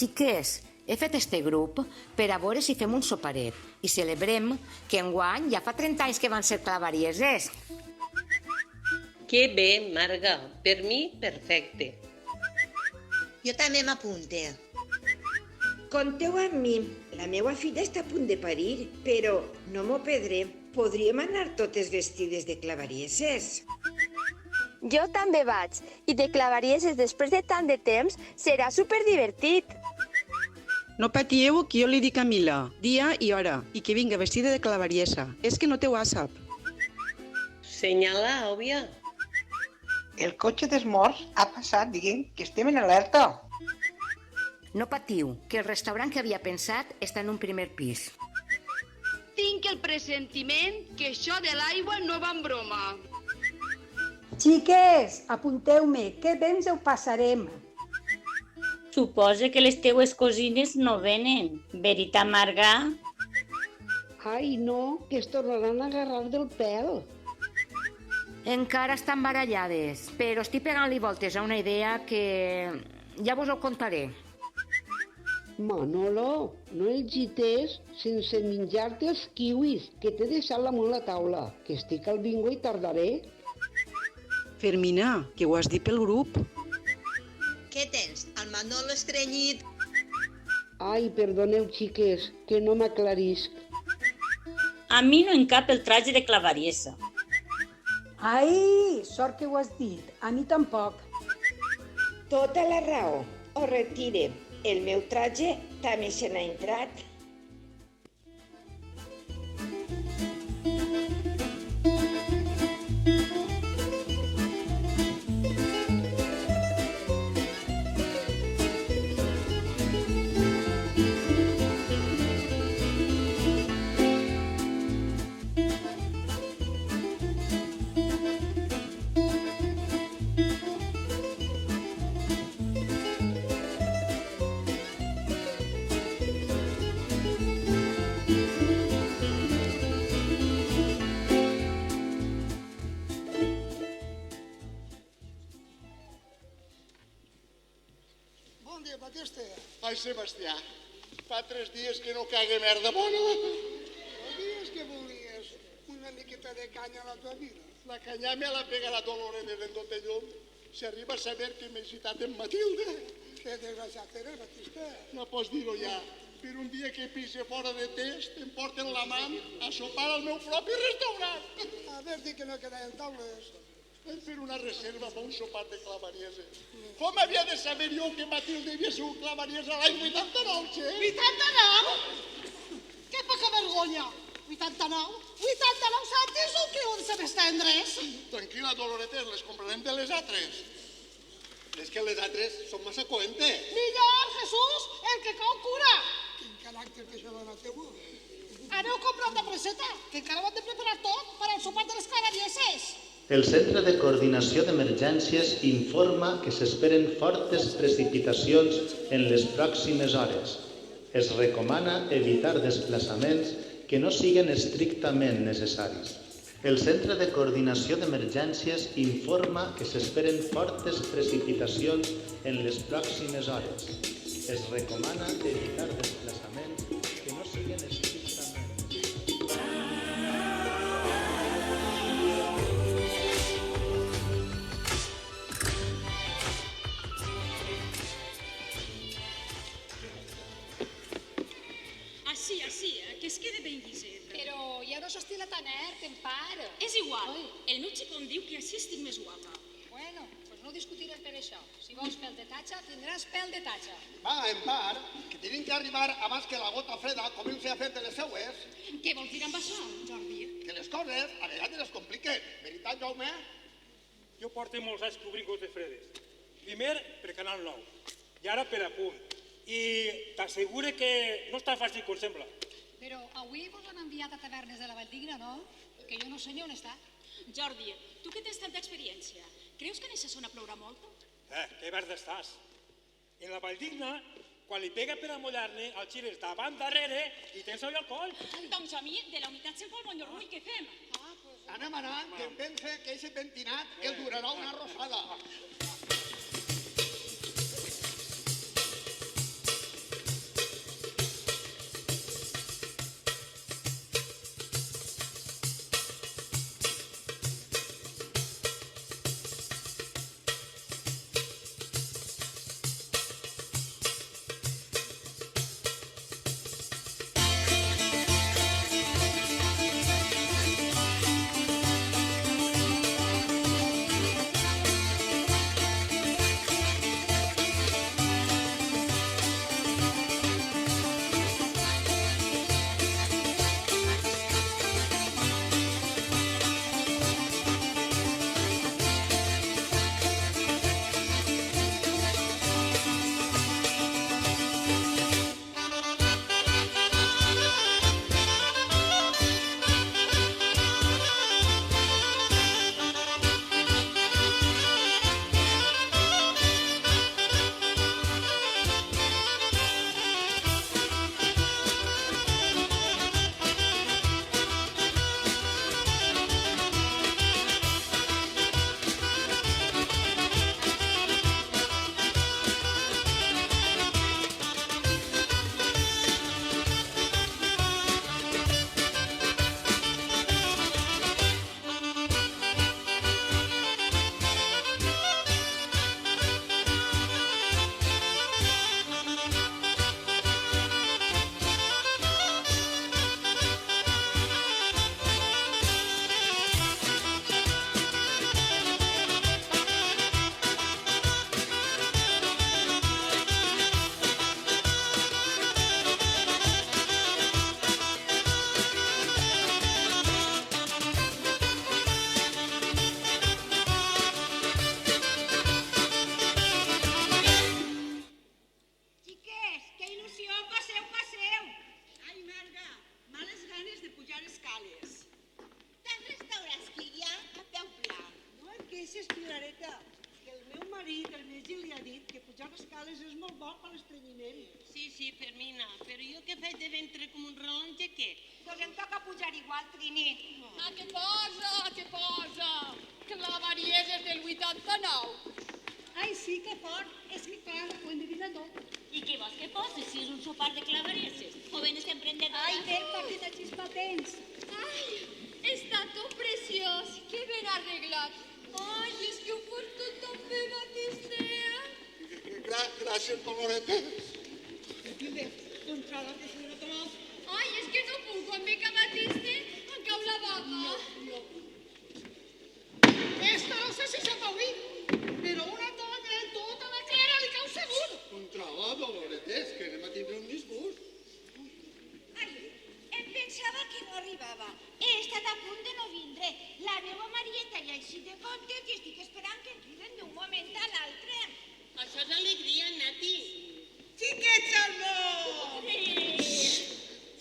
Xiquets, he fet este grup per a veure si fem un soparet i celebrem que enguany ja fa 30 anys que van ser clavarieses. Que bé, Marga. Per mi, perfecte. Jo també m'apunte. Conteu amb mi. La meva filla està a punt de parir, però no m'ho perdré. Podríem anar totes vestides de clavarieses. Jo també vaig, i de clavarieses després de tant de temps serà superdivertit. No patieu que jo li dic a Mila, dia i hora, i que vinga vestida de clavariesa. És que no té WhatsApp. Senyala, òbvia. El cotxe dels morts ha passat dient que estem en alerta. No patiu, que el restaurant que havia pensat està en un primer pis. Tinc el pressentiment que això de l'aigua no va en broma. Xiques, apunteu-me, que bé ens ho passarem. Suposa que les teues cosines no venen, veritat, Marga? Ai, no, que es tornaran a agarrar del pèl. Encara estan barallades, però estic pegant-li voltes a una idea que ja vos ho contaré. Manolo, no el gités sense menjar-te els kiwis, que t'he deixat l'amunt a la taula, que estic al bingo i tardaré. Fermina, que ho has dit pel grup. Què tens? El Manolo estrenyit? Ai, perdoneu, xiques, que no m'aclarisc. A mi no em cap el traje de clavariesa. Ai, sort que ho has dit, a mi tampoc. Tota la raó. Ho retire. El meu traje també se n'ha entrat. Ai, Sebastià, fa 3 dies que no cague merda bona. Dies que volies una miqueta de canya a la tua vida. La canya me la pega la Dolores de Dentotellum. Si arriba a saber que m'he citat en Matilde. Que desgraciat eres, Batista. No pots dir-ho ja. Per un dia que pise fora de test, em porten la mà a sopar al meu propi restaurant. A veure, dir que no quedaven taules. Vam fer una reserva per un sopar de clavariesa. Com havia de saber jo que Matilde havia sigut clavariesa l'any 89, che? 89? Que poca vergonya! 89? 89 cèntims o que un se m'estendres? Tranquil·la, Doloretes, les comprarem de les altres. És que les altres són massa coentes. Millor, Jesús, el que cau cura. Quin caràcter que això dona teu. Aneu comprant de preseta, que encara ho hem de preparar tot per al sopar de les clavarieses. El Centre de Coordinació d'Emergències informa que s'esperen fortes precipitacions en les pròximes hores. Es recomana evitar desplaçaments que no siguin estrictament necessaris. El Centre de Coordinació d'Emergències informa que s'esperen fortes precipitacions en les pròximes hores. Es recomana evitar desplaçaments que no siguin estrictament necessaris. Així, que es quede ben guiset. Però ja no s'estila tan Empar. És igual, el meu xicon diu que així estic més guapa. Bueno, doncs no discutirem per això. Si vols pèl de tatxa, tindràs pèl de tatxa. Va, Empar, que tenim que arribar abans que la gota freda comenci a fer de les seues. Què vols dir amb això, Jordi? Que les coses a vegades es compliquen. Veritat, Jaume? Jo porto molts anys cobrint gotes fredes. Primer per Canal 9 i ara per Apunt. I t'assegure que no és tan fàcil com sembla. Però avui vos han enviat a tavernes de la Valldigna, no? Que jo no sé ni on està. Jordi, tu que tens tanta experiència, creus que en aquesta zona plourà molt? Que verd estàs. En la Valldigna, quan li pega per amollar-ne, el xires davant darrere i tens el coll. Doncs a mi, de la unitat se'n fa el monyorrull, què fem? Anem anant, que em pense que aquest pentinat el durarà una rosada. fixes, Pilareta, que el meu marit, el metge, li ha dit que pujar escales és molt bo per l'estrenyiment. Sí, Fermina, però jo que faig de ventre com un rellotge, què? Doncs em toca pujar igual, Trini. Què posa? Clavarieses del 89. Ai, sí, que fort. És que clar, ho endevina tot. I què vols que posi si és un sopar de clavarieses? Jóvenes emprendedoras. Ai, Berta, que de xispatents. Ai, està tot preciós, que ben arreglat. Ai, és que ho porto tan bé, Batistea. Gràcies, Doloretes. Matilde, controla que si no tomàs. Ai, és que no puc, quan ve que Batiste em cau la baba. Esta no sé si se t'ha oït, però una dona en tota la cara li cau segur. Controla, Doloretes, que anem a tindre un disgust. Ai, em pensava que no arribava. He estat a punt de no vindre. La meva Marieta ja així de compte que estic esperant que em criden d'un moment a l'altre. Això és alegria, Nati. Xiquets al món!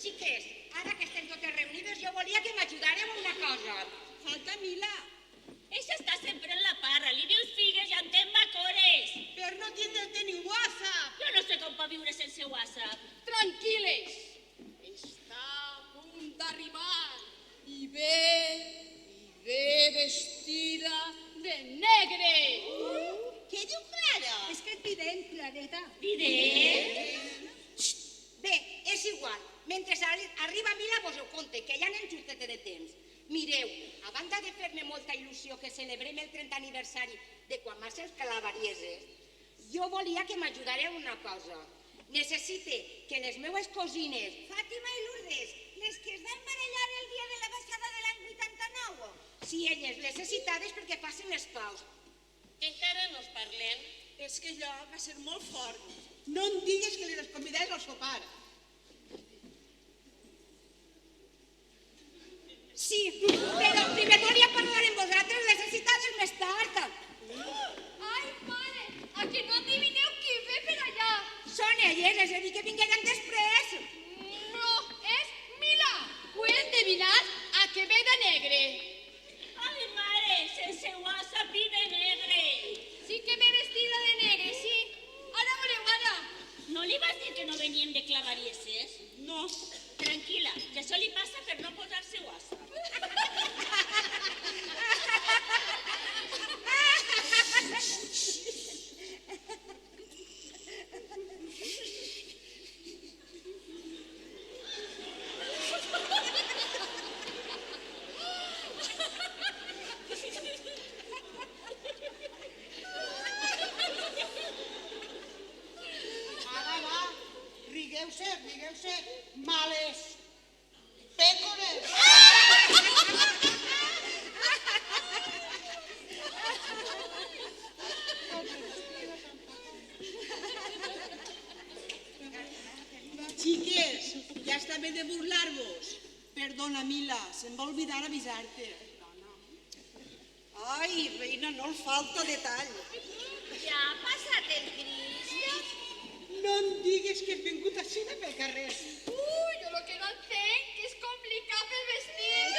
Xiques, ara que estem totes reunides, jo volia que m'ajudareu a una cosa. Falta Mila. Eixa està sempre en la parra, li dius figues i entén bacores. Per no tindre ni WhatsApp. Jo no sé com pot viure sense WhatsApp. Tranquil·les, està a punt d'arribar i ve vestida de negre. Què diu Clara? És que és vident, Clareta. Vident? Bé, és igual. Mentre arriba Mila vos ho conte, que ja anem justeta de temps. Mireu, a banda de fer-me molta il·lusió que celebrem el 30 aniversari de quan va ser Clavarieses, jo volia que m'ajudareu una cosa. Necessite que les meues cosines, Fàtima i Lourdes, les que es van barallar el dia de la baixada de l'any 89, si elles les necessitades perquè facin les paus. Que encara no es parlem. És que allò va ser molt fort. No em digues que les convidés al sopar. Sí, però primer volia parlar amb vosaltres les necessitades més tard. Ai, mare, a que no endivineu qui ve per allà? Són elles, és a dir, que vingueren després. No, és Mila. Ho he endevinat a que ve de negre. Ai, mare, sense WhatsApp i de negre. Sí que ve vestida de negre, sí. Ara voleu, ara. No li vas dir que no veníem de Clavarieses? No. Tranquil·la, que això li passa per no posar-se WhatsApp. Ara va, rigueu-se, males, pècores. Xiques, ja està bé de burlar-vos. Perdona, Mila, se'm va oblidar avisar-te. Ai, reina, no el falta detall. Ja ha passat el gris? No em digues que hem vingut així pel carrer. Jo lo que no entenc que és complicat el vestit.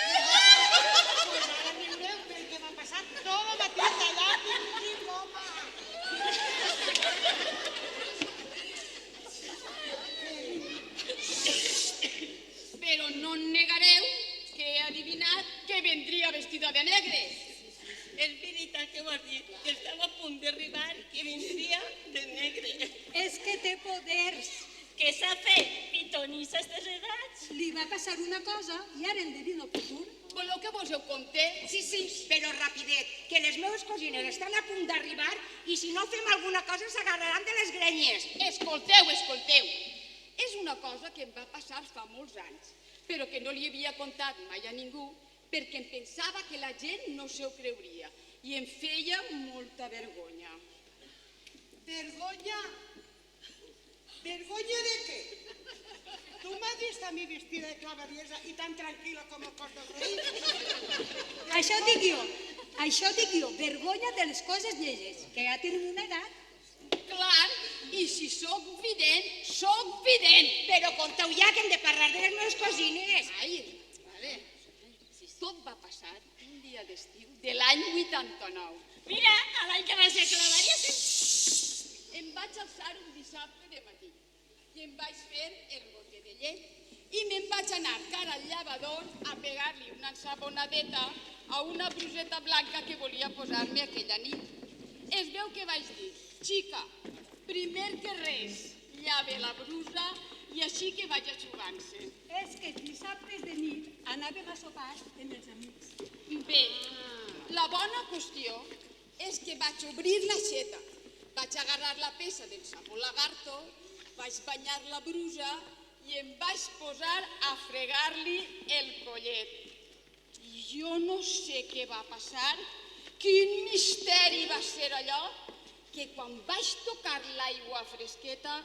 Pues ara veureu per què m'ha passat. No, Matilda, allà tinc home. Però no negareu que he adivinat que vendria vestida de negre. És veritat que ho has dit, que estava a punt d'arribar i que vindria de negre. És que té poders. Què s'ha fet? Pitonissa a aquestes edats? Li va passar una cosa i ara endevina el futur. Voleu que vos ho conté? Sí, però rapidet, que les meves cosines estan a punt d'arribar i si no fem alguna cosa s'agarraran de les grenyes. Escolteu. És una cosa que em va passar fa molts anys, però que no li havia contat mai a ningú perquè em pensava que la gent no s'ho creuria i em feia molta vergonya. Vergonya? Vergonya de què? Tu m'has vist a mi vestida de clavariesa i tan tranquil·la com el cos del rei? Això dic jo, vergonya de les coses lleies, que ja tenen una edat. Clar, i si sóc vident, sóc vident. Però conteu ja que hem de parlar de les meves cosines. Ai, vale. Sí. Tot va passar un dia d'estiu de l'any 89. Mira, a l'any que va ser Clavaries. Em vaig alçar un dissabte de matí i em vaig fer el gotet de llet i me'n vaig anar cara al llavador a pegar-li una ensabonadeta a una bruseta blanca que volia posar-me aquella nit. Es veu que vaig dir, xica, primer que res, llave la brusa i així que vaig aixugant-se. És que dissabtes de nit anàvem a sopar amb els amics. Bé, la bona qüestió és que vaig obrir l'aixeta, vaig agarrar la peça del sabó lagarto, vaig banyar la brusa i em vaig posar a fregar-li el collet. I jo no sé què va passar, quin misteri va ser allò, que quan vaig tocar l'aigua fresqueta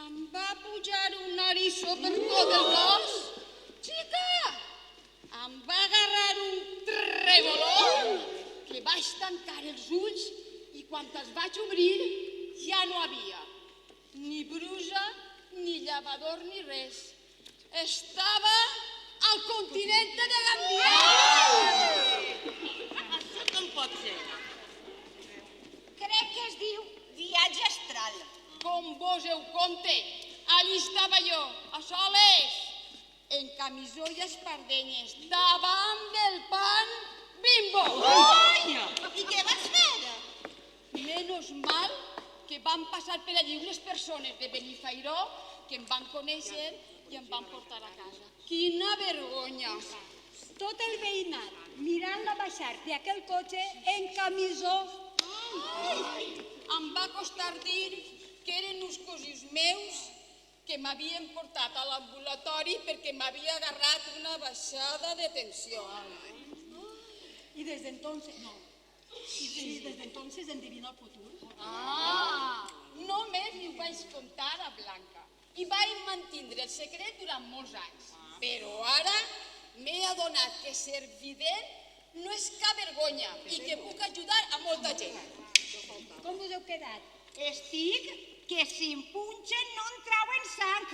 em va pujar un eriçó per tot el cos. Xica! Em va agarrar un treboló que vaig tancar els ulls i quan els vaig obrir ja no havia ni brusa, ni llavador, ni res. Estava al continent de Gandia. Això com pot ser? Crec que es diu viatge astral. Com vos heu compte, allí estava jo, a soles, en camisó i espardenyes, davant del pan Bimbo. I què vas fer? Menos mal que van passar per allí unes persones de Benifairó que em van conèixer i em van portar a casa. Quina vergonya! Tot el veïnat mirant-la baixar d'aquell cotxe en camisó. Em va costar dir que eren uns cosins meus que m'havien portat a l'ambulatori perquè m'havia agarrat una baixada de tensió. Y desde entonces, no. Sí, desde entonces endevina el futur. Només li ho vaig contar a Blanca i vaig mantindre el secret durant molts anys. Però ara m'he adonat que ser vident no és cap vergonya i que puc ajudar a molta gent. Com us heu quedat? Estic que si em punxen no em trauen sang.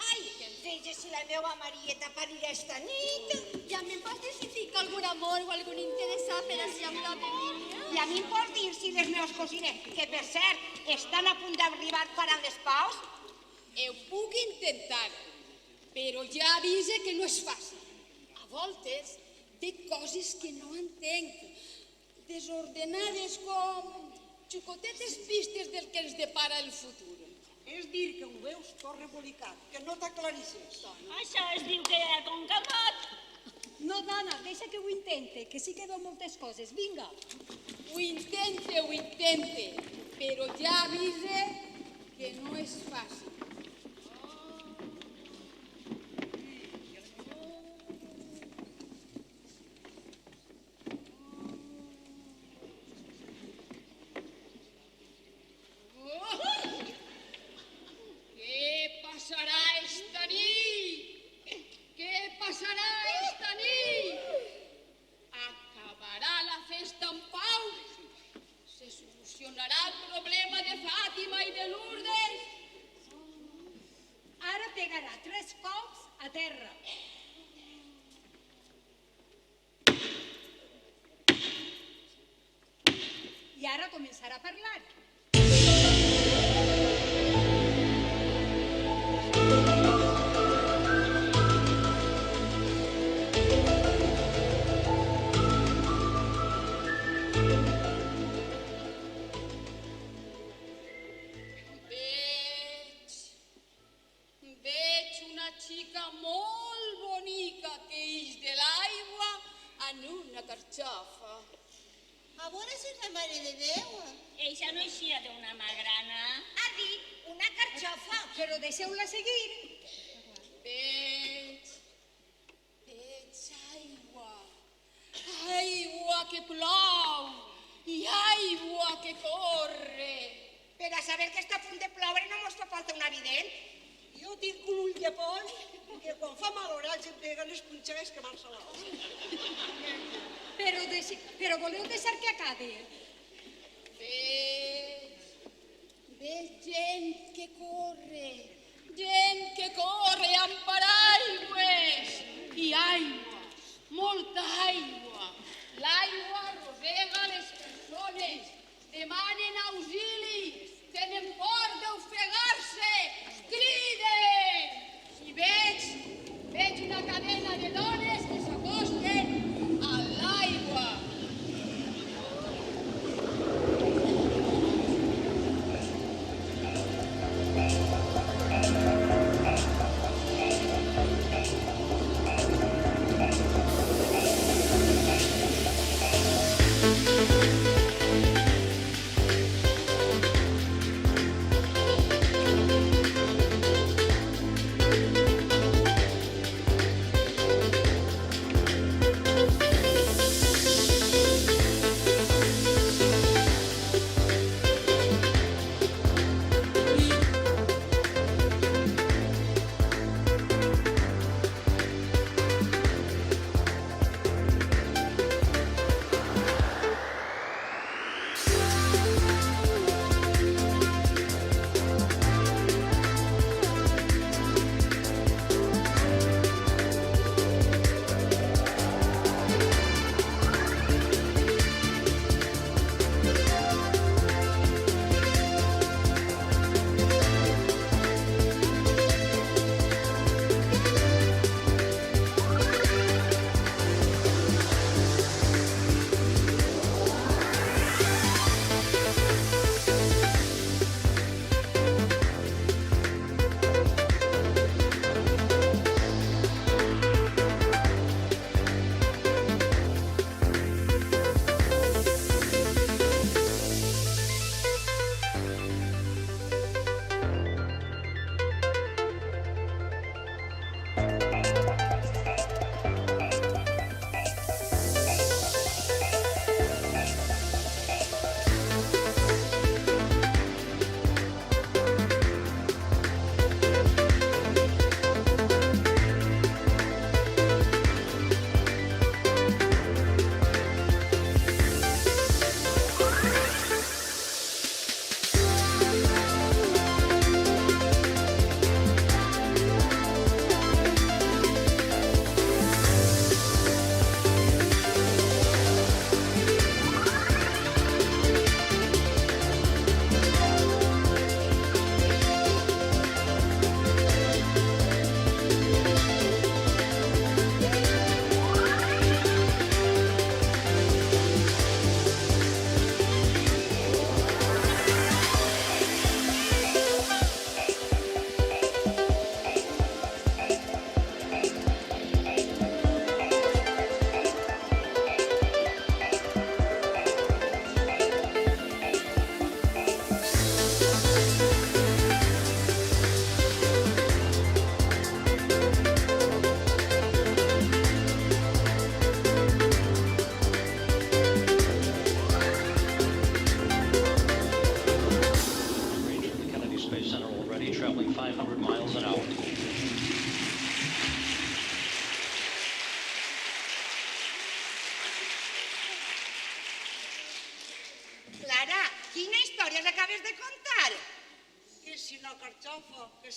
Ai, que em veges si la meva Marieta parirà esta nit. Ja me'n pots dir si fica algun amor o algun interessat per així amb la família? I a mi em pots dir si les meves cosines, que per cert, estan a punt d'arribar faran les paus? Ho puc intentar, però ja avise que no és fàcil. A voltes té coses que no entenc, desordenades com xocotetes pistes del que ens depara el futur. És dir, que ho veus tot rebolicat, que no t'aclarissis. Això es diu que era con capot. No, dona, deixa que ho intente, que sí que veu moltes coses. Vinga. Ho intente, però ja avise que no és fàcil. Pegarà 3 cops a terra. I ara començarà a parlar. Xica molt bonica que ix de l'aigua en una carxofa. A veure si és la Mare de Déu. Eixa no eixia d'una magrana. Ha dit una carxofa. Però deixeu-la seguir. Veig aigua. Aigua que plou i aigua que corre. Per a saber que està a punt de ploure no mos fa falta un evident. Jo tinc un ull de poll que quan fa mal orals em pega les punxades que van salades. Però voleu deixar que acabi? Veig gent que corre amb paraigües i aigua molta aigua. L'aigua rosega les persones, demanen auxili, tenen por d'ofegar-se, criden. I veig una cadena de dones que s'acosten a l'aigua.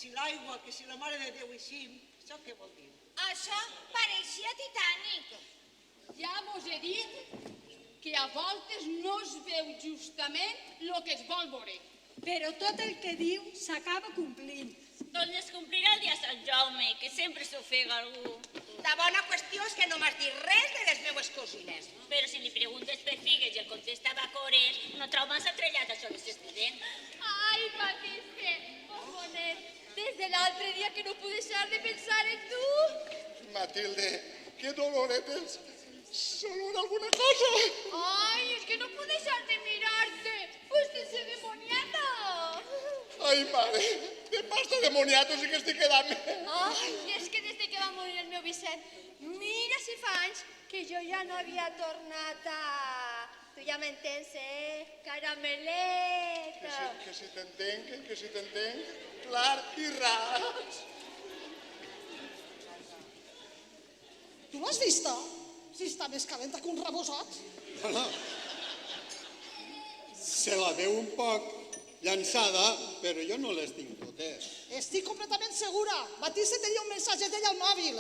si l'aigua, que si la Mare de Déu així, això què vol dir? Això pareixia Titanic. Ja mos he dit que a voltes no es veu justament el que es vol veure. Però tot el que diu s'acaba complint. Doncs es complirà el dia Sant Jaume, que sempre s'ofega algú. La bona qüestió és que no m'has dit res de les meues cosines. Però si li preguntes per Figues i el contesta Bacores, no trau massa trellat això que s'estudent. Ai, Patisque, bombonet, des de l'altre dia que no puc deixar de pensar en tu. Matilde, qué doloretes. Solo en alguna cosa. Ay, es que no puedo dejar de mirarte. Pues te sé demoniata. Ai, mare, de pasta de moniato sí que estic quedant. Ai, és que des de que va morir el meu Vicent, mira si fa anys que jo ja no havia tornat a... Tu ja m'entens, Carameleta. Que si t'entenc, clar i ras. Tu l'has vista? Si està més calenta que un rebosot. No. Se la veu un poc llançada, però jo no les tinc totes. Estic completament segura. Batista tenia un missatge d'ella al mòbil.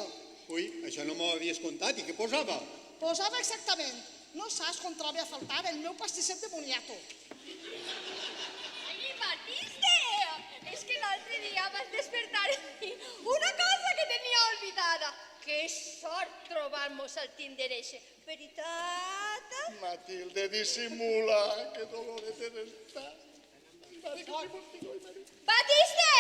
Ui, això no m'ho havies contat. I què posava? Posava exactament. No saps com trobo a faltar el meu pastisset de moniato. Ai, Batiste! És que l'altre dia vas despertar una cosa que tenia olvidada. Que sort trobar-nos al Tinder eixe. Veritat? Matilde, dissimula, que dolorete està. Batiste!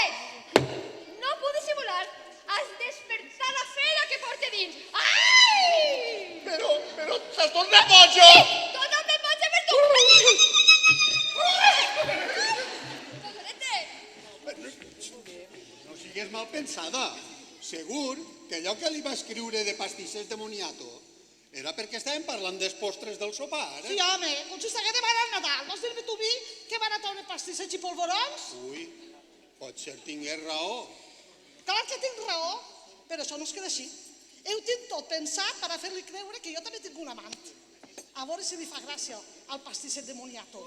No puc dissimular. Has despertat la fera que porta dins. Ai! Però t'has tornat bojo! Totalment boja per tu! No sigues mal pensada. Segur que allò que li va escriure de pastissers de moniato era perquè estàvem parlant dels postres del sopar. Sí, home, com si s'hagués demanat Nadal. Vols dir-me tu a mi que van a treure pastissets i polvorons? Ui, potser tingués raó. Clar que tinc raó, però això no es queda així. Ho tinc tot pensat per a fer-li creure que jo també tinc un amant. A veure si li fa gràcia al pastisset de moniato.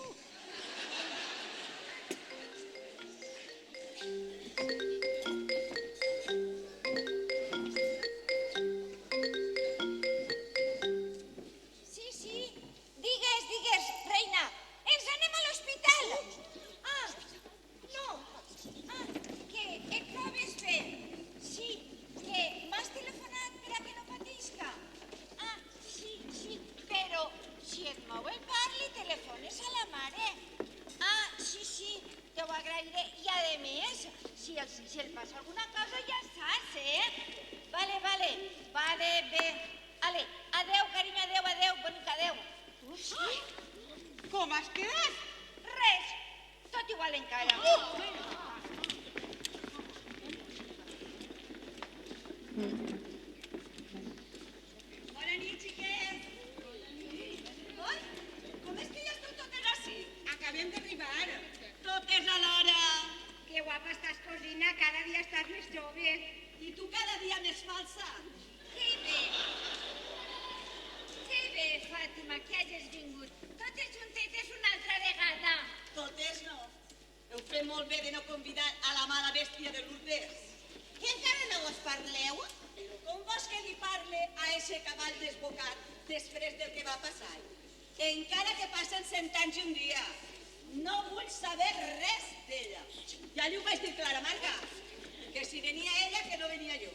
Sí, digues, reina. Ens anem a l'hospital. Que et trobes bé. Sí, que m'has telefonat per a que no patisca. Sí, però si et mou el par li telefones a la mare. Sí, te ho agrairé. I a més, si el passa alguna cosa ja saps, Vale, bé. Ale, adeu, carinyo, adeu, bonica, adeu. Tu sí? Com has quedat? Res, tot igual encara. Bona nit, xiquets. Oi? Com és que ja esteu totes ací? Acabem d'arribar. Totes a l'hora. Que guapa estàs, cosina, cada dia estàs més jove. I tu cada dia més falsa. Que bé, Fàtima, que hagis vingut. Totes juntetes una altra vegada. Totes no. Heu fet molt bé de no convidar a la mala bèstia de Lourdes. Que encara no us parleu? Però com vols que li parle a ese cavall desbocat després del que va passar? Encara que passen 100 anys i un dia. No vull saber res d'ella. Ja li ho vaig dir Clara Marga, que si venia ella, que no venia jo.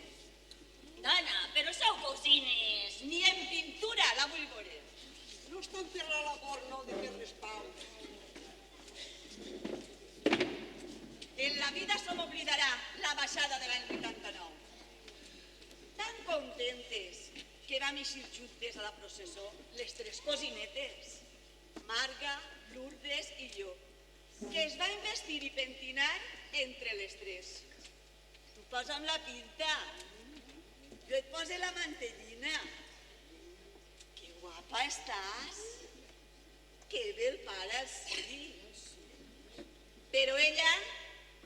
Dona, però sou cosines. Ni en pintura la vull veure. No està enterrar la mort, no, de fer les paus. En la vida se m'oblidarà la baixada de l'any 89. Tan contentes que vam eixir juntes a la processó, les tres cosinetes, Marga, Lourdes i jo, que es van vestir i pentinar entre les tres. Tu posa'm la pinta, jo et poso la mantellina. Que guapa estàs, que bé el pare el sigui. Però ella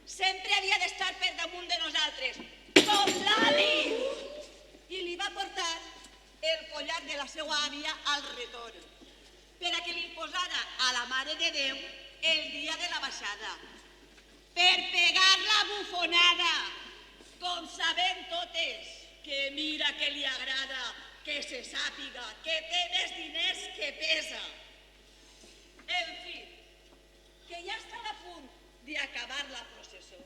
sempre havia d'estar per damunt de nosaltres, com l'Ali! I li va portar el collar de la seva àvia al retorn, per a que li posara a la Mare de Déu el dia de la baixada, per pegar la bufonada, com sabem totes, que mira que li agrada, que se sàpiga, que té més diners que pesa. En fi, que ja estava a punt d'acabar la processó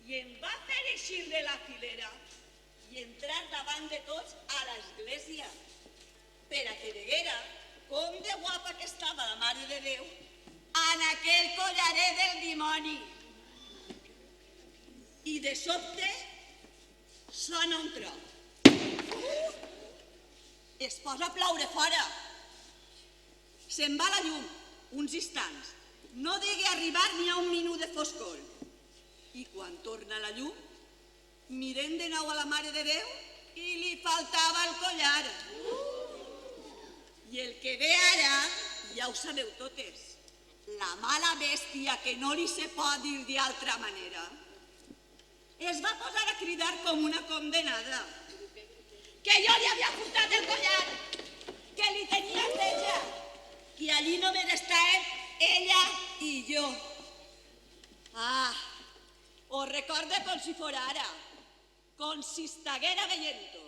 i em va fer eixir de la filera i entrar davant de tots a l'església per a que veguera com de guapa que estava la Mare de Déu en aquell collaret del dimoni. I de sobte sona un tro. Es posa a ploure fora. Se'n va la llum uns instants. No degué arribar ni a un minut de foscor. I quan torna la llum, mirem de nou a la Mare de Déu i li faltava el collar. I el que ve ara, ja ho sabeu totes, la mala bèstia, que no li se pot dir d'altra manera, es va posar a cridar com una condenada. Que jo li havia furtat el collar, que li tenia enveja, que allí només estàvem ella i jo. Ho recorde com si fora ara, com si estiguera veient-ho.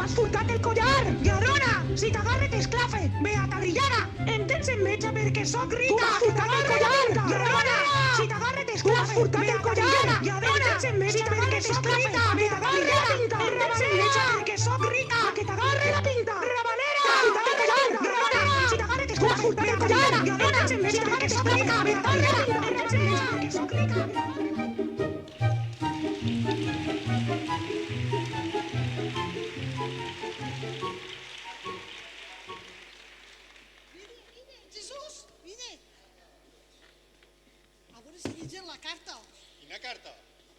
M'has furtat el collar! Lladrona! Si t'agarre t'esclafe! Beata brillana! Entens en metge perquè sóc rica! Tu m'has furtat el collar! Lladrona! Si t'agarre t'esclafe! Tu m'has furtat el collar! Lladrona! Entens en metge perquè sóc rica! Beata brillana! Entens en metge perquè sóc rica! Que t'agarre la pinta! Rabanera! Lladrona! Si t'agarre t'esclafe! Tu m'has furtat el collar! Lladrona! Entens en metge perquè sóc rica! Beata brillana! Entens en metge perquè sóc rica! La carta. Quina carta?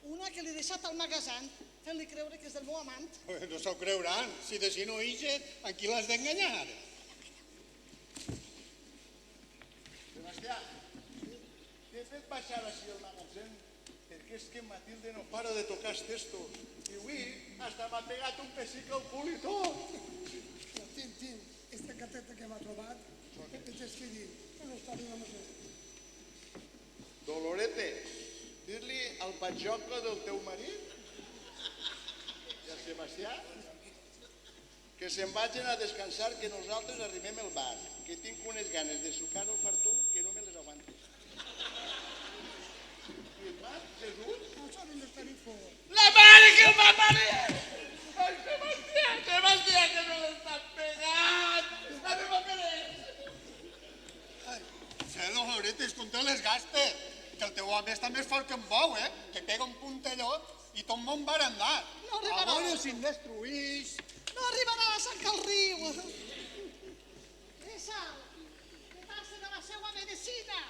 Una que li he deixat al magasin, fent-li creure que és del meu amant. No s'ho creuran. Si de si no ixen, a qui l'has d'enganyar? Sebastià, t'he fet baixar així el magasin perquè és que Matilde no para de tocar els testos. I avui hasta m'ha pegat un pessic al cul i tot. Tim, esta carteta que m'ha trobat, és escrivir, que no està bien amb això. Dolorete, dir-li al patxoco del teu marit i al Sebastià que se'n vagin a descansar, que nosaltres arribem al bar, que tinc unes ganes de sucar el fartó que no me les aguanto. I el mar, Jesús? No saben d'estar en foc. La mare que el va parir! Ai, Sebastià, que me l'estan pegant! Anem a querer! Dolorete, és com te les gastes. Que el teu home està més fort que un bou, que pega un puntellot i tot món va andar. No arribarà. A veure si em destruïs. No arribarà a cercar el riu. Esa, que passa de la seva medicina.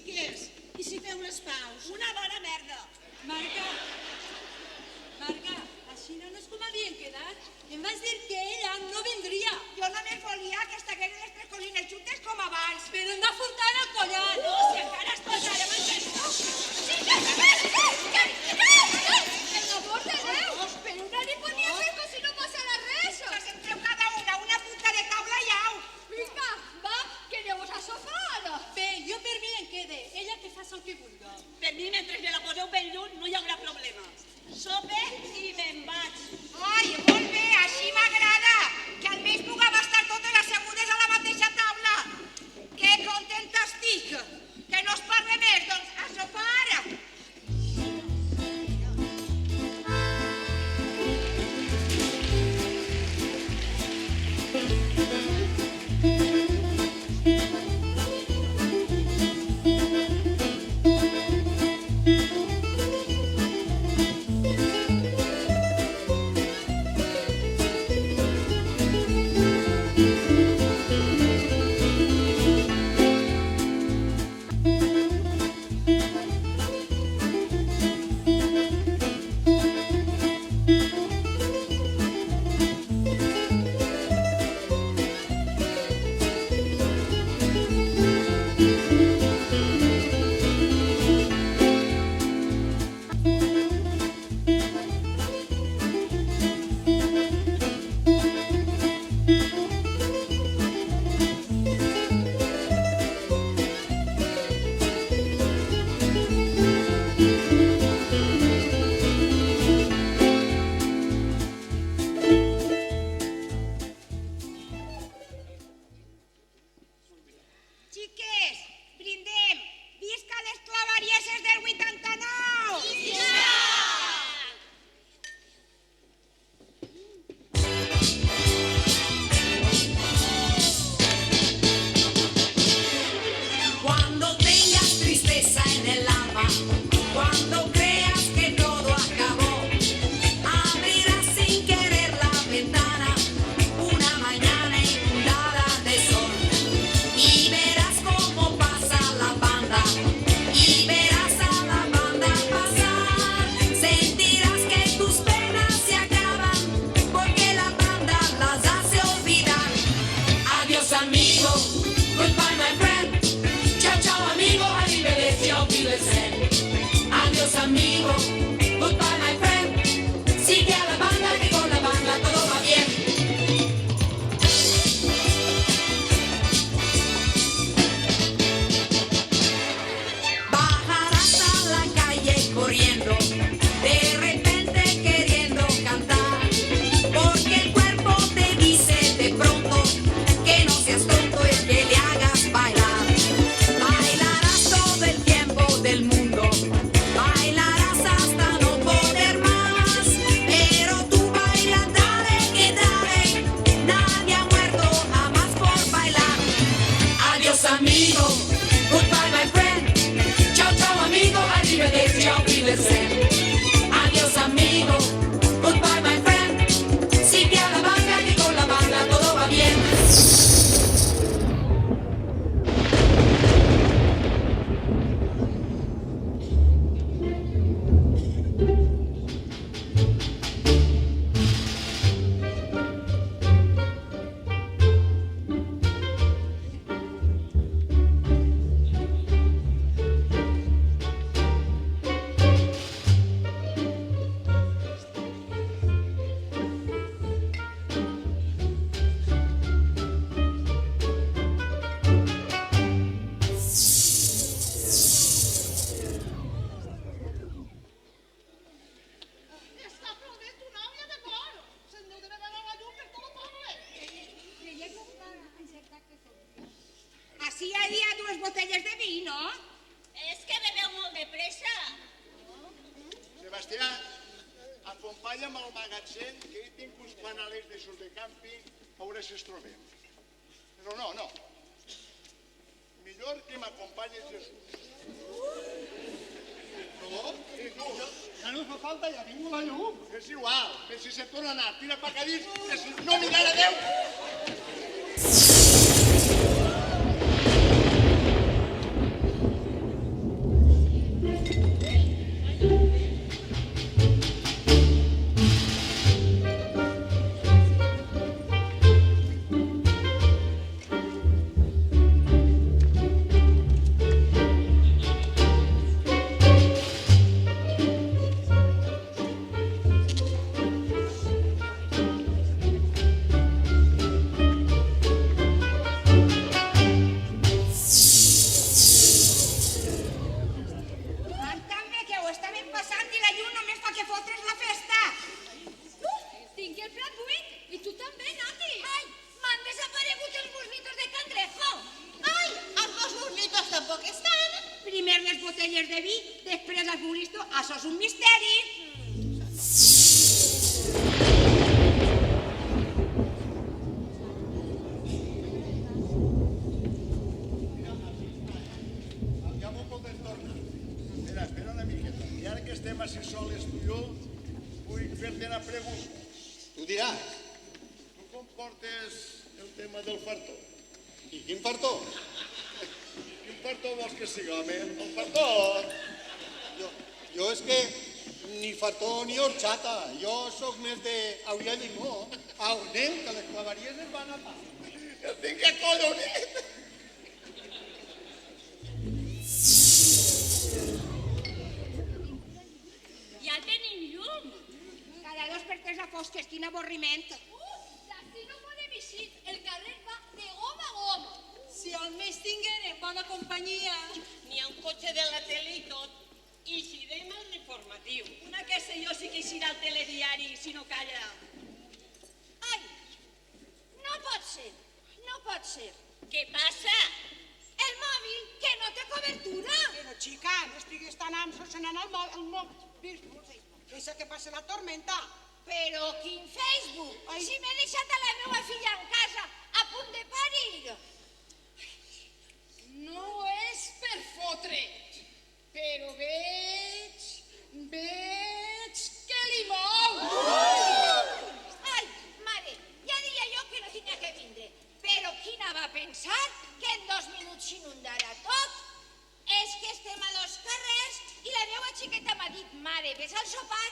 xiques, i si feu les paus? Una bona merda. Marga, així no és com havien quedat. Em vas dir que ella no vindria. Jo no me volia que estigueren les tres cosines juntes com abans. Però em va furtar el collar. No, si encara es posarem en això. Per l'amor de Déu! Però una li podia fer com si no passara res. Us en treu cada una punta de taula i au. Vinga, va, que anem a sopar. Bé, jo per mi em quede. Ella que faci el que vulgui. Per mi, mentre me la poseu ben lluny, no hi haurà problema. Sope i me'n vaig. Ai, molt bé, així m'agrada. Que almenys puguem estar totes assegudes a la mateixa taula. Que contenta estic. Que no es parle més, doncs a sopar. Xiques, brindem. Visca les clavarieses del 89! Visca! Cuando tengas tristeza en el alma, cuando creas que todo acabó, abrirás sin querer la ventana una mañana inundada de sol y verás cómo pasa la banda y verás a la banda pasar. Sentirás que tus penas se acaban porque la banda las hace olvidar. Adiós amigo, goodbye my friend. Ciao ciao amigo, arrivederci, auf Wiedersehen. Adiós amigo, goodbye my friend. Sigue a la banda que con la banda todo va bien. Bajarás a la calle corriendo, de repente queriendo cantar, porque el cuerpo te dice de pronto que no seas tonto y que le hagas bailar. Bailarás todo el tiempo del mundo, bailarás hasta no poder más, pero tú baila, dale que dale, nadie ha muerto jamás por bailar. Adiós amigo, goodbye my friend, ciao ciao amigo, arrivederci, auf Wiedersehen. Adiós amigo, goodbye my friend, sigue a la banda que con la banda todo va bien. Està plovent una olla de por. Se'n deu d'haver anat a la llum per tot el poble. Así había 2 botellas de vino. És que bebeu molt de pressa. Sebastià, acompanya'm al magatzem, que hi tinc uns panalers de sos de càmping, a veure si els trobem. Però no. Millor que m'acompanyes Jesús. No? Ja no fa falta, ja tinc la llum. És igual, que si se torna a anar, tira pa cadís, que si no mirarà Déu. Primer les botelles de vi, després el futbolista. Això és un misteri. Ja m'ho podes tornar. Espera una miqueta. I ara que estem així soles tu i jo, vull fer-te una pregunta. Tu diràs. Tu com portes el tema del fartó? I quin fartó? Quin fartó vols que sigui, home? El fartó! Jo és que ni fartó ni horchata. Jo sóc més d'aulla i limó. Au, anem, que les claveries es van a pas. El tinc acollonit! Ja tenim llum. Cada 2 per 3 a fosques, quin avorriment. D'ací no podem eixir, el carrer va de gom a gom. Si almenys tingueren bona companyia. N'hi ha un cotxe de la tele i tot. I eixirem al informatiu. Una que sé jo sí que eixirà al telediari si no calla. Ai, no pot ser, no pot ser. Què passa? El mòbil, que no té cobertura. Però, xica, no estiguis tan anant al mòbil. Deixa que passi la tormenta. Però quin Facebook? Si m'he deixat a la meva filla en casa, a punt de parir. No és per fotre, però veig que li mou. Ai, mare, ja diria jo que no tenia que vindre. Però quina va pensar que en 2 minuts s'inundarà tot? És que estem a 2 carrers i la meva xiqueta m'ha dit, mare, ves al sopar,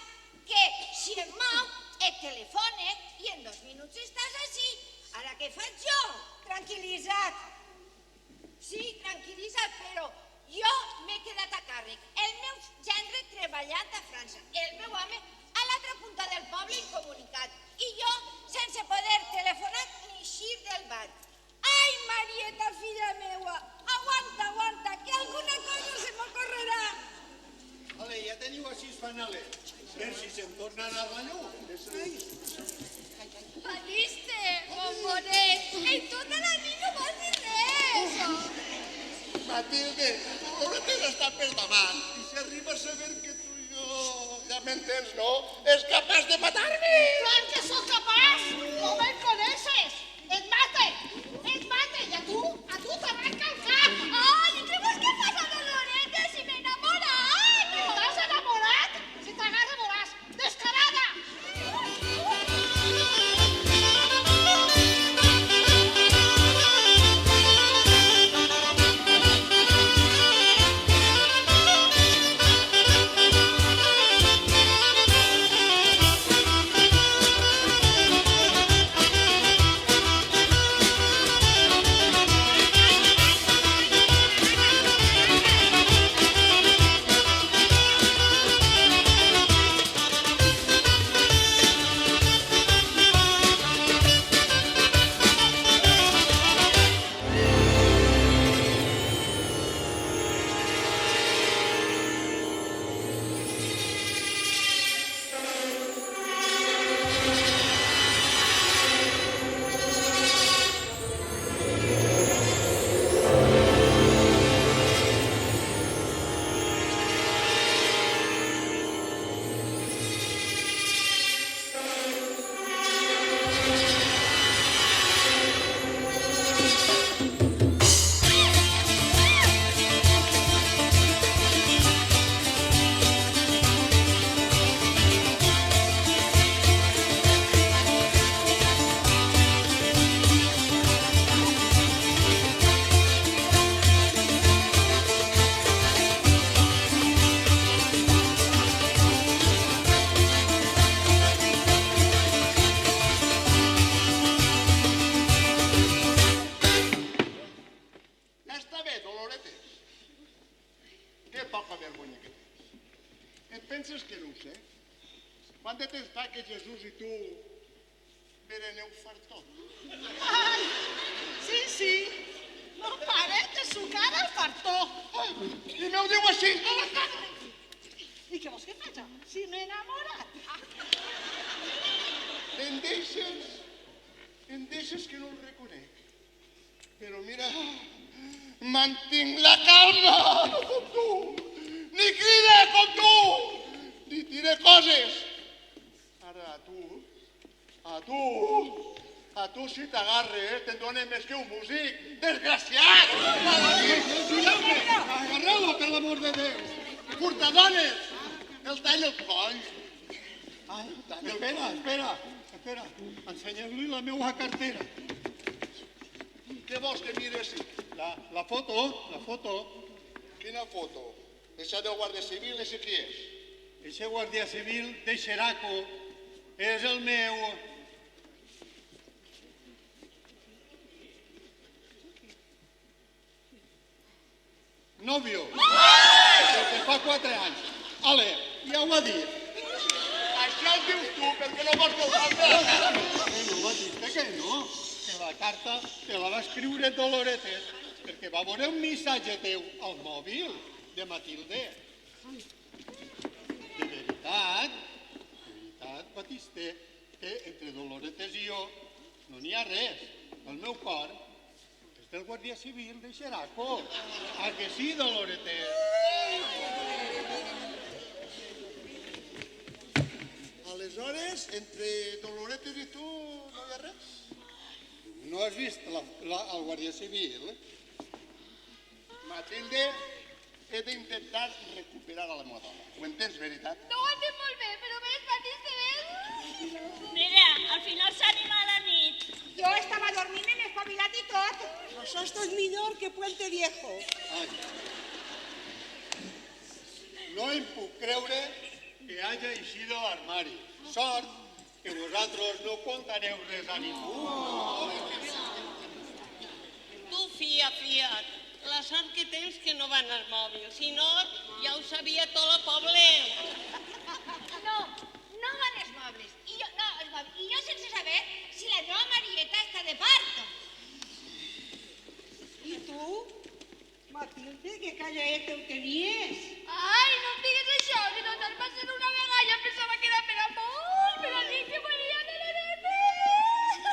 que si em mou et telefone i en 2 minuts estàs així. Ara què faig jo? Tranquil·litza't. Sí, tranquil·litza't, però jo m'he quedat a càrrec. El meu gendre treballat a França, el meu home a l'altra punta del poble incomunicat i jo sense poder telefonar ni eixir del bar. Ai, Marieta, filla meua, aguanta, que alguna cosa se m'ocorrerà. Ale, ja teniu així fanalets. Per si se'n tornen a la llum. Aliste, bombonet, en tota la nit no vas dir res. Matilde, tu no t'has estat per davant. I si arriba a saber que tu i jo, ja m'entens, no? És capaç de matar-me! Clar que sóc capaç! No me'n coneixes! Et mate! I a tu t'arranca el cap! Ai, què vols que passa, Doloreta, si m'he enamorat? T'has enamorat? Si t'agrada veuràs! Descarada! Quant de temps fa que Jesús i tu bereneu fartó? Ai, sí, no parem de sucar el fartó. I no ho diu així. I què vols que faci? Si m'he enamorat. Em deixes que no el reconec. Però mira, Mantinc la calma, no com tu. Ni cride com tu, ni diré coses. Ara a tu si t'agarres te'n donen més que un músic. Desgraciat! Agarreu-lo, per l'amor de Déu. Furtadones! El tall el coll. Espera. Ensenya-li la meva cartera. Què vols que miressi? La foto. Quina foto? Eixa del Guàrdia Civil, eixe qui és? Eixe Guàrdia Civil de Xeraco és el meu... nòvio. Des de fa 4 anys. Ale, ja ho ha dit. Això el dius tu, perquè no vols que ho falta. No va dir que no, que la carta te la va escriure Doloretes, perquè va veure un missatge teu al mòbil de Matilde. De veritat, Batiste, que entre Doloretes i jo no n'hi ha res. El meu cor és del Guàrdia Civil de Xeraco. A que sí, Doloretes? Aleshores, entre Doloretes i tu no hi ha res? No has vist el Guàrdia Civil? Matilde, he d'intentar recuperar a la meva dona. Ho entens, veritat? No ho entenc molt bé, però ves, Batiste, ves? Mira, al final s'anima la nit. Jo estava dormint, m'he espavilat i tot. Pues esto es mejor que Puente Viejo. No em puc creure que hagi eixit de l'armari. Sort que vosaltres no contareu res a ningú. Tu fia't. La sort que tens que no van als mòbils. Si no, ja ho sabia tot el poble. No van els mobles. I jo sense saber si la nova Marieta està de part. ¿Y tú? Matilde, que callaete ho tenies. Ai, no em digues això, que no te'l va ser una vegada. Jo pensava que era per amor, però dic que volia Doloretes.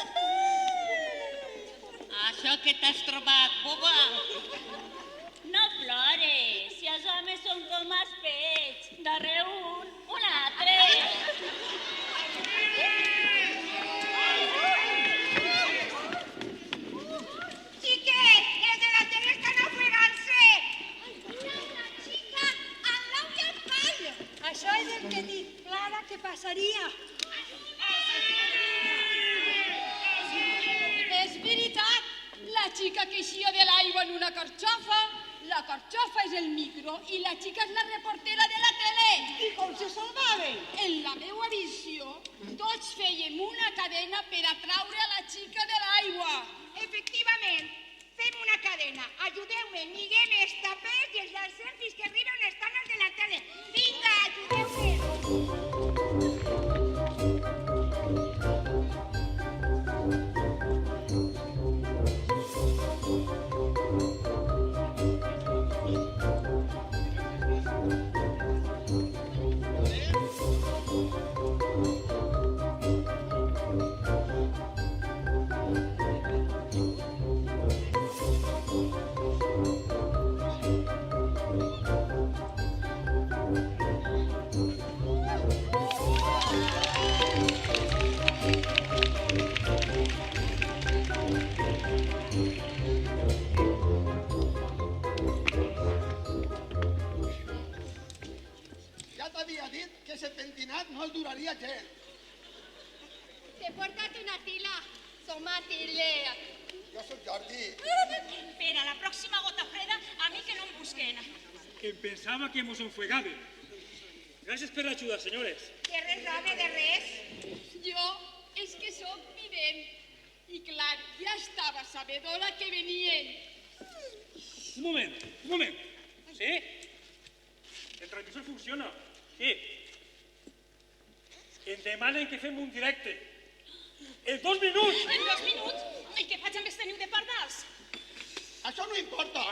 Això que t'has trobat, boba. No plores, si els homes són com els pets. Darrere un altre. Xiquet, els de la tele estan ofegant-se. Una xica al lau i al pal. Això és el que dic, Clara, que passaria. És veritat, la xica que eixia de l'aigua en una carxofa, la carxofa és el micro i la xica és la reportera de la tele. I com se salvaven? En la meva visió, tots fèiem una cadena per atraure a la xica de l'aigua. Efectivament, fem una cadena. Ajudeu-me, lliguem els tapers i els alcem fins que arriben on estan els de la tele. Vinga, ajudeu-me. No el duraria gens. T'he portat una tila. Som Matilde. Jo soc Jordi. Per a la pròxima gota freda, a mi que no em busquen. Que pensaba que hemos enfregado. Gracias per l'ajuda, senyores. De res, home, de res. Jo és que sóc vident. I clar, ja estava sabedora que venien. Un moment. Sí? El transmissor funciona. Sí. Em demanen que fem un directe. En 2 minuts! En 2 minuts? I què faig amb este niu de pardals? Això no importa.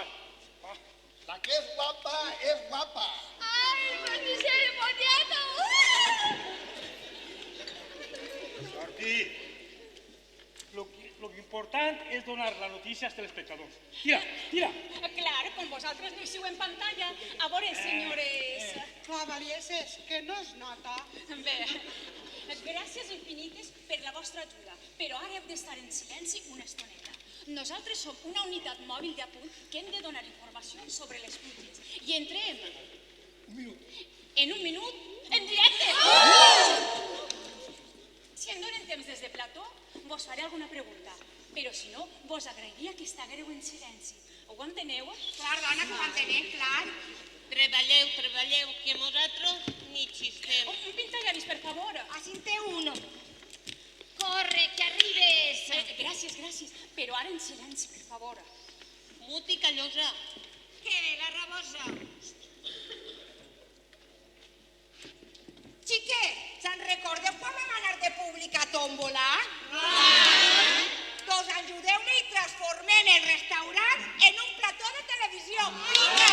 La que és guapa, és guapa. Ai, Matilde, boniato! Jordi, lo que important és donar la notícia als telespectadors. Tira, tira. Clar, com vosaltres no hi siu en pantalla. A veure, senyores... Clavarieses, que no es nota. Bé, gràcies infinites per la vostra ajuda, però ara heu d'estar en silenci una estoneta. Nosaltres som una unitat mòbil d'apunt que hem de donar informació sobre les pluges. I entrem... En un minut, en directe! Si em donen temps des de plató, vos faré alguna pregunta. Però si no, vos agrairia que estiguéreu en silenci. Ho enteneu? Clar, dona, que ho entenem, clar. Treballeu, treballeu, que nosaltres ni xistem. Un pintallavis, per favor. Així en té uno. Corre, que arribes. Gràcies, gràcies. Però ara en silenci, per favor. Muti callosa. Que bé, la rabosa. Xiquets, se'n recordeu quan vam anar de pública a Tómbola? Doncs ajudeu-me i transformem el restaurant en un plató de televisió. Vinga!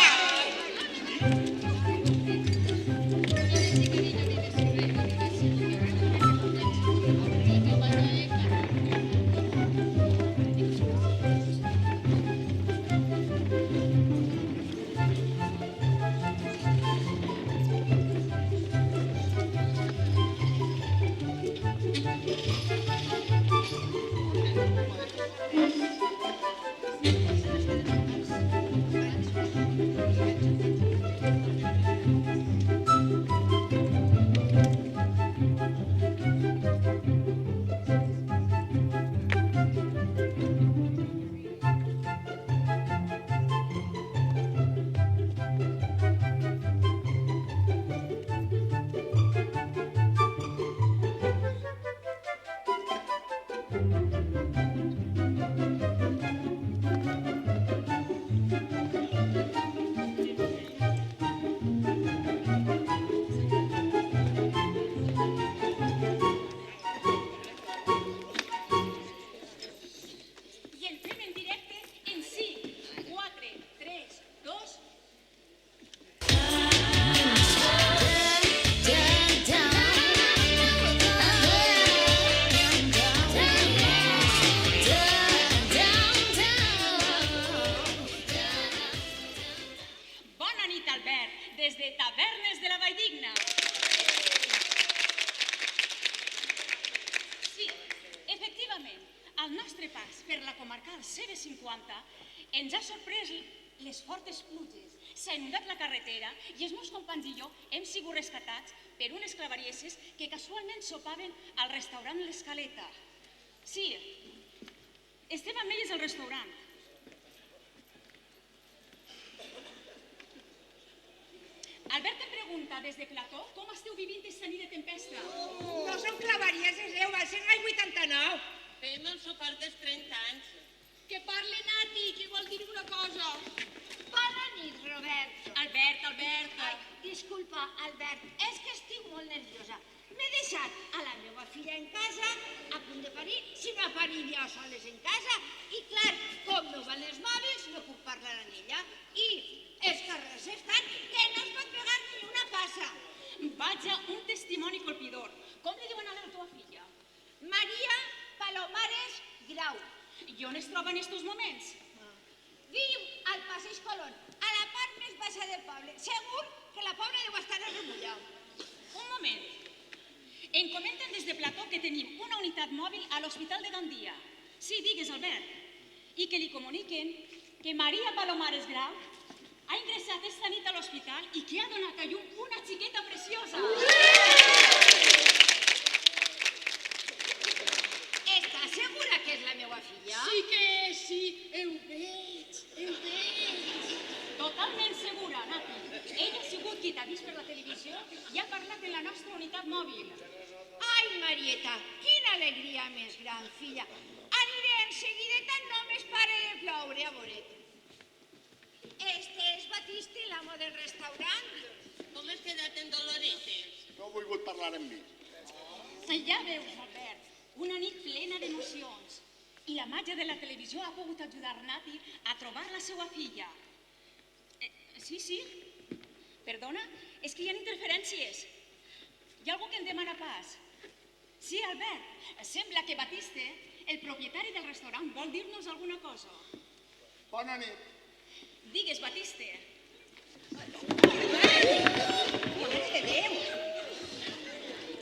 Al nostre pas per la comarcal CB50 ens ha sorprès les fortes pluges. S'ha inundat la carretera i els meus companys i jo hem sigut rescatats per unes clavarieses que casualment sopaven al restaurant L'Escaleta. Sí, estem amb elles al restaurant. Albert em pregunta des de Plató com esteu vivint aquesta nit de tempesta. No són clavarieses, va ser l'any 89. Fem el sopar dels 30 anys. Que parle Nati, que vol dir una cosa. Bona nit, Robert. Albert. Ai, disculpa, Albert, és que estic molt nerviosa. M'he deixat a la meva filla en casa, a punt de parir, si no ha parit jo soles en casa, i clar, com no van els mòbils, no puc parlar amb ella, i els carrers estan que no es pot pegar ni una passa. Vaja, un testimoni colpidor. Com li diuen a la teva filla? Maria Palomares Grau. I on es troba en estos moments? Viu al passeig Colón, a la part més baixa del poble. Segur que la pobra deu estar a remullar. Un moment. Em comenten des de Plató que tenim una unitat mòbil a l'Hospital de Gandia. Sí, digues, Albert. I que li comuniquen que Maria Palomares Grau ha ingressat esta nit a l'hospital i que ha donat a llum una xiqueta preciosa. Estàs segura que és la meva filla? Sí que és, sí. Ho veig. Totalment segura, Nati. Ella ha sigut qui t'ha vist per la televisió i ha parlat en la nostra unitat mòbil. Ai, Marieta, quina alegria més gran, filla. Aniré en seguideta, només pare de ploure, a veure. Este és Batiste, l'amo del restaurant. Com has quedat en Doloretes? No he volgut parlar amb mi. Ja veus, Albert, una nit plena d'emocions. I la màgia de la televisió ha pogut ajudar Nati a trobar la seva filla. Sí. Perdona, és que hi ha interferències. Hi ha algú que em demana pas. Sí, Albert, sembla que Batiste el propietari del restaurant vol dir-nos alguna cosa. Bona nit. Digues, Batiste.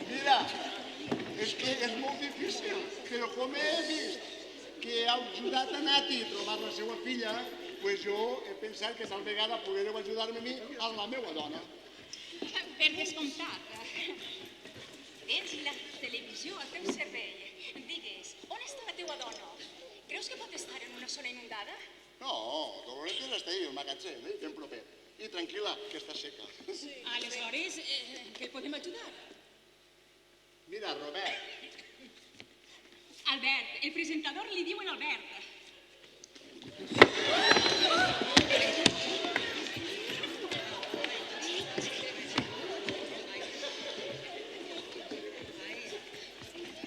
Mira, és que és molt difícil, però com he vist que heu ajudat a Nati a trobar la seva filla, doncs jo he pensat que tal vegada podreu ajudar-me a mi amb la meva dona. Per descomptat. Tens la televisió al teu servei. Digues, on està la teua dona? Creus que pot estar en una zona inundada? No, Doloretes està ahí, al magatzem, ben proper. I tranquil·la, que està seca. Aleshores, què podem ajudar? Mira, Robert. Albert, el presentador li diuen Albert.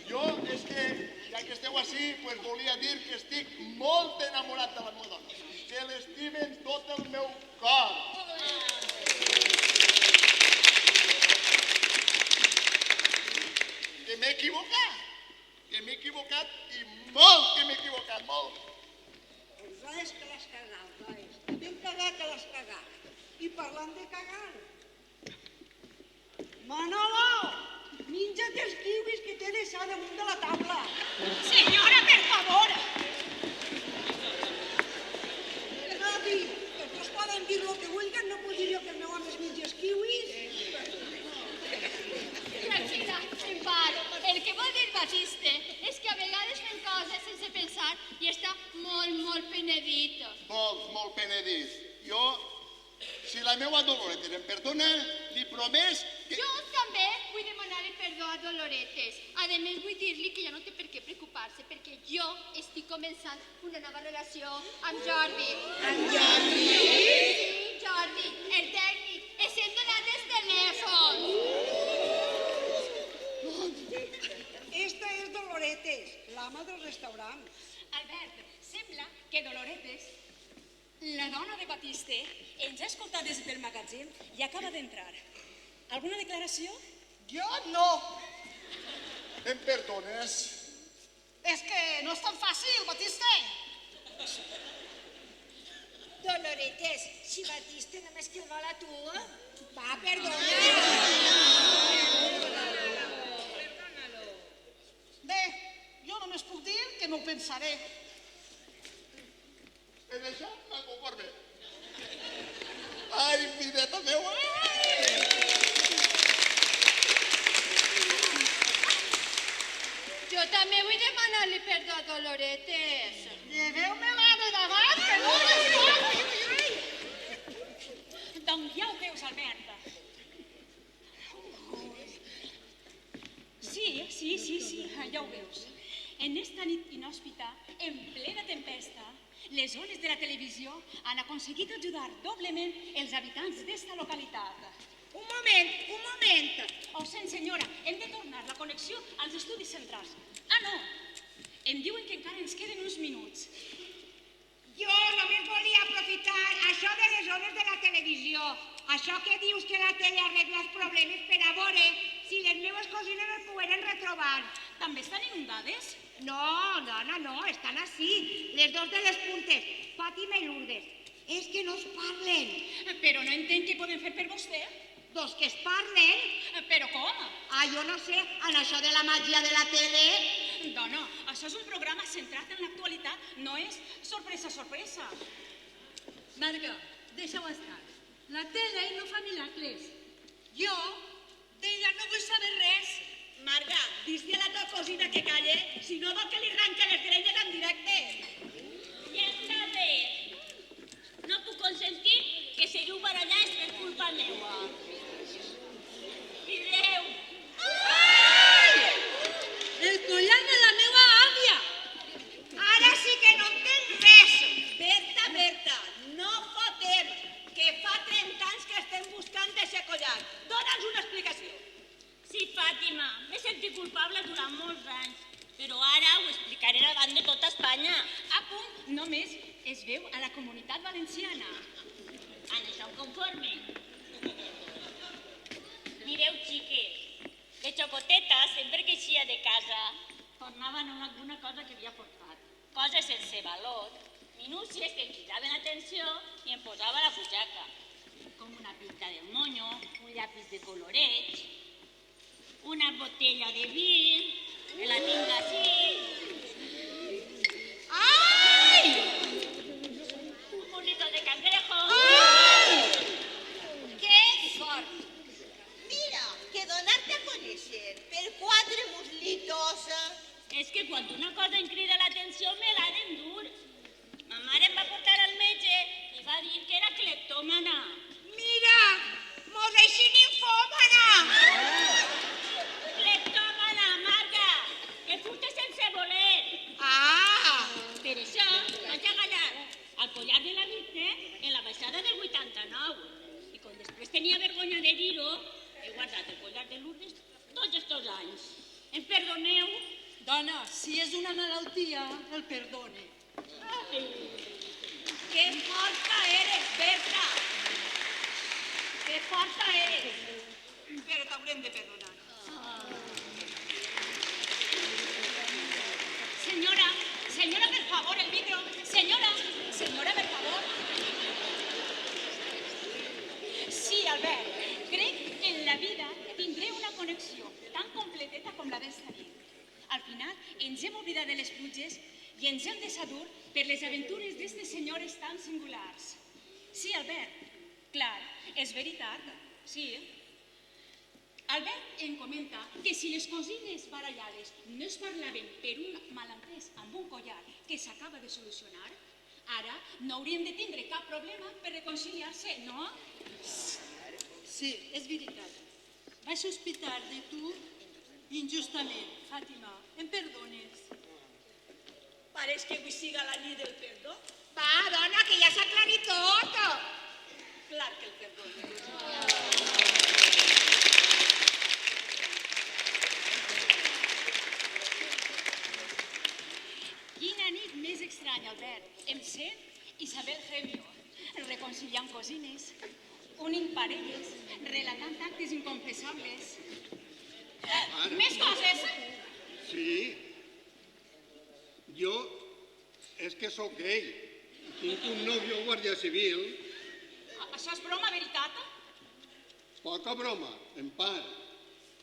Jo, és que, ja que esteu així, doncs volia dir que estic molt enamorat de la meva dona, que l'estime en tot el meu cor. Que m'he equivocat i molt que m'he equivocat, molt. Doncs és que l'has cagat, nois. Ben cagat que l'has cagat. I parlant de cagar... Manolo! Menja't els kiwis que t'he deixat damunt de la taula. Senyora, per favor! Nati, els dos poden dir el que vulguin, no puc dir jo que el meu home es menja els kiwis. Tranquil·la, em paro. El que vol dir Batiste és que a vegades fem coses sense pensar i està molt penedit. Molt penedit. Jo, si la meva Doloretes em perdona, li promès que... Jo també vull demanar-li perdó a Doloretes. A més, vull dir-li que ja no té per què preocupar-se, perquè jo estic començant una nova relació amb Jordi. Amb Jordi? Sí, Jordi, el tècnic. Es hem donat els telèfons. Esta és Doloretes, l'ama del restaurant. Albert, sembla que Doloretes, la dona de Batiste, ens ha escoltat des del magatzem i acaba d'entrar. Alguna declaració? Jo no. Em perdones? És que no és tan fàcil, Batiste. Doloretes, si Batiste només que el vol a tu, va, perdona. Bé, jo només puc dir que m'ho pensaré. En això me conforme. Ai, videta meua! Jo també vull demanar-li perdó a Doloretes. Lleveu-me-la de davant, que no la faig! Doncs ja ho veus, Albert. Sí, ja ho veus. En esta nit inhòspita, en plena tempesta, les ones de la televisió han aconseguit ajudar doblement els habitants d'esta localitat. Un moment. Ho sent, senyora, hem de tornar la connexió als estudis centrals. Ah, no! Em diuen que encara ens queden uns minuts. Jo només volia aprofitar això de les ones de la televisió. Això que dius que la tele arregla els problemes per a veure si les meves cosines es pogueren retrobar. També estan inundades? No, dona, no, estan així. Les dos de les puntes, Fàtima i Lourdes. És que no es parlen. Però no entenc què poden fer per vostè. Doncs que es parlen. Però com? Ah, jo no sé, en això de la màgia de la tele... Dona, això és un programa centrat en l'actualitat, no és sorpresa. Marga, deixa-ho estar. La tele no fa milagres. Jo d'ella no vull saber res. Marga, dis-li a la teva cosina que calle, si no vol que li arranque les grenyes en directe. Ja està bé. No puc consentir que seguiu barallats per culpa meua. Crideu. Ai! El collar de la meva àvia. Ara sí que no entenc res. Berta, no fotem, que fa 30 anys que estem buscant ese collar. Dóna'ns una explicació. Sí, Fàtima, m'he sentit culpable durant molts anys, però ara ho explicaré davant de tota Espanya. A punt, només es veu a la Comunitat Valenciana. En això em conforme. Mireu, xiques, de xocoteta, sempre que eixia de casa, tornaven amb alguna cosa que havia minúcies que em cridaven l'atenció i em posava a la butxaca, com una pinta de moño, un llapis de coloreig, una botella de vi, que la tinc així. Ai! Un burrito de cangrejo. Ai! Que fort! Mira, que donar-te a conèixer per 4 muslitos... És que quan una cosa em crida l'atenció me l'ha d'endur. Ma mare em va portar al metge i va dir que era cleptòmana. Mira, mos així ninfòmana! Cleptòmana, Marga, que furtes sense voler. Ah! Per això vaig agallar el collar de la Virte en la baixada del 89. I com després tenia vergonya de dir-ho, he guardat el collar de Lourdes tots estos anys. Em perdoneu? Dona, si és una malaltia, el perdone. Ai, que forta eres, Berta! Que forta eres! Però t'haurem de perdonar. Senyora, per favor, el micro. Senyora, per favor. Sí, Albert, crec que en la vida tindré una connexió tan completeta com la d'esta nit. Al final ens hem oblidat de les pluges i ens hem deixat dur per les aventures d'estes senyores tan singulars. Sí, Albert, clar, és veritat, sí. Albert em comenta que si les cosines barallades no es parlaven per un malentès amb un collar que s'acaba de solucionar, ara no haurien de tindre cap problema per reconciliar-se, no? Sí, és veritat. Vaig sospitar de tu injustament. Fàtima, em perdones? Pareix que avui siga la nit del perdó. Va, dona, que ja s'ha aclarit tot. Clar que el perdono. Quina nit més estranya, Albert. Em sent Isabel Gemio, reconciliant cosines, unint parelles, relatant actes inconfessables. Més coses? Sí. Jo és que sóc gay. Tinc un nòvio guàrdia civil. Això és broma, veritat? Poca broma, en part.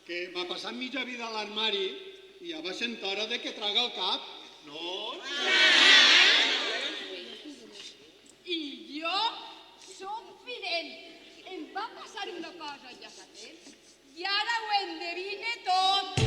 Que m'ha passat mitja vida a l'armari i ja va sent hora de que traga el cap. No? I jo som fidel. Em va passar una cosa ja fa temps i ara ho endevine tot.